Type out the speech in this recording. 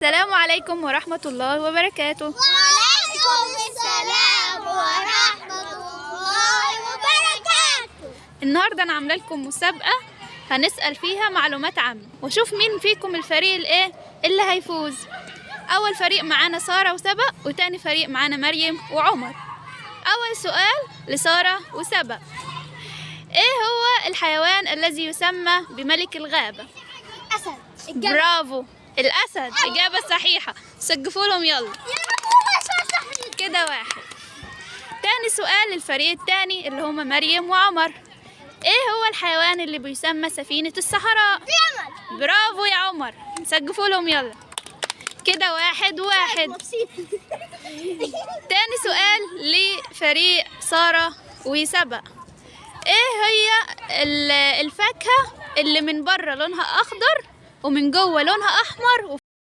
السلام عليكم ورحمة الله وبركاته. وعليكم السلام ورحمة الله وبركاته. النهاردة أنا عاملة لكم مسابقة هنسأل فيها معلومات عامة وشوف مين فيكم الفريق اللي هيفوز. أول فريق معانا سارة وسبأ، وتاني فريق معانا مريم وعمر. أول سؤال لسارة وسبأ: إيه هو الحيوان الذي يسمى بملك الغابة؟ أسد. برافو، الأسد. إجابة صحيحة، سقفوا لهم يلا. كده واحد. تاني سؤال للفريق التاني اللي هما مريم وعمر: ايه هو الحيوان اللي بيسمى سفينة الصحراء؟ الجمل. برافو يا عمر، سقفوا لهم يلا. كده واحد. تاني سؤال لفريق سارة وسبأ: ايه هي الفاكهة اللي من بره لونها اخضر ومن جوه لونها احمر